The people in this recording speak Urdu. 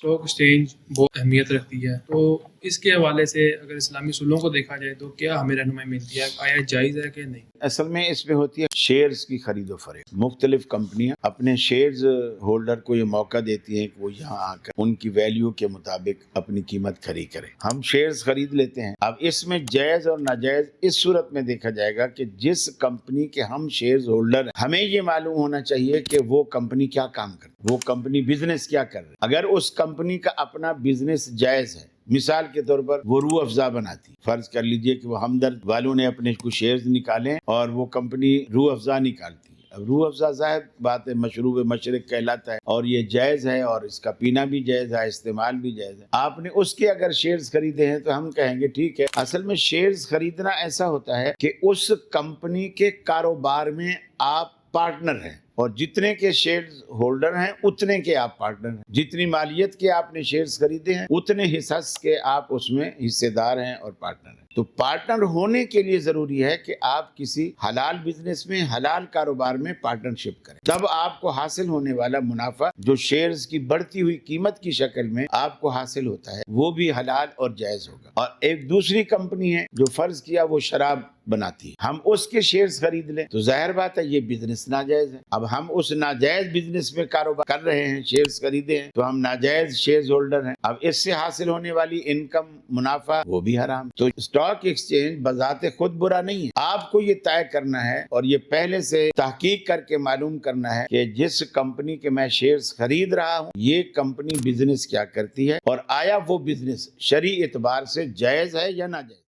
اسٹاک ایکسچینج بہت اہمیت رکھتی ہے، تو اس کے حوالے سے اگر اسلامی اصولوں کو دیکھا جائے تو کیا ہمیں رہنمائی ملتی ہے؟ آیا جائز ہے کہ نہیں؟ اصل میں اس میں ہوتی ہے شیئرز کی خرید و فروخت۔ مختلف کمپنیاں اپنے شیئرز ہولڈر کو یہ موقع دیتی ہیں کہ وہ یہاں آ کر ان کی ویلیو کے مطابق اپنی قیمت کھڑی کرے۔ ہم شیئرز خرید لیتے ہیں۔ اب اس میں جائز اور ناجائز اس صورت میں دیکھا جائے گا کہ جس کمپنی کے ہم شیئرز ہولڈر ہیں، ہمیں یہ معلوم ہونا چاہیے کہ وہ کمپنی کیا کام کرتی ہے، وہ کمپنی بزنس کیا کر رہی ہے۔ اگر اس کمپنی کا اپنا بزنس جائز ہے، مثال کے طور پر وہ روح افزا بناتی، فرض کر لیجئے کہ وہ ہمدرد والوں نے اپنے کچھ شیئرز نکالے اور وہ کمپنی روح افزا نکالتی ہے۔ اب روح افزا ظاہر بات ہے مشروب مشرق کہلاتا ہے اور یہ جائز ہے اور اس کا پینا بھی جائز ہے، استعمال بھی جائز ہے۔ آپ نے اس کے اگر شیئرز خریدے ہیں تو ہم کہیں گے ٹھیک ہے۔ اصل میں شیئرز خریدنا ایسا ہوتا ہے کہ اس کمپنی کے کاروبار میں آپ پارٹنر ہیں اور جتنے کے شیئرز ہولڈر ہیں اتنے کے آپ پارٹنر ہیں، جتنی مالیت کے آپ نے شیئرز خریدے ہیں اتنے حصص کے آپ اس میں حصے دار ہیں اور پارٹنر ہیں۔ تو پارٹنر ہونے کے لیے ضروری ہے کہ آپ کسی حلال بزنس میں، حلال کاروبار میں پارٹنرشپ کریں، تب آپ کو حاصل ہونے والا منافع جو شیئرز کی بڑھتی ہوئی قیمت کی شکل میں آپ کو حاصل ہوتا ہے وہ بھی حلال اور جائز ہوگا۔ اور ایک دوسری کمپنی ہے جو فرض کیا وہ شراب بناتی ہے، ہم اس کے شیئرز خرید لیں تو ظاہر بات ہے یہ بزنس ناجائز ہے۔ اب ہم اس ناجائز بزنس میں کاروبار کر رہے ہیں، شیئرز خریدے ہیں تو ہم ناجائز شیئرز ہولڈر ہیں۔ اب اس سے حاصل ہونے والی انکم، منافع، وہ بھی حرام۔ تو اسٹاک ایکسچینج بذات خود برا نہیں ہے، آپ کو یہ طے کرنا ہے اور یہ پہلے سے تحقیق کر کے معلوم کرنا ہے کہ جس کمپنی کے میں شیئرز خرید رہا ہوں یہ کمپنی بزنس کیا کرتی ہے اور آیا وہ بزنس شرعی اعتبار سے جائز ہے یا ناجائز۔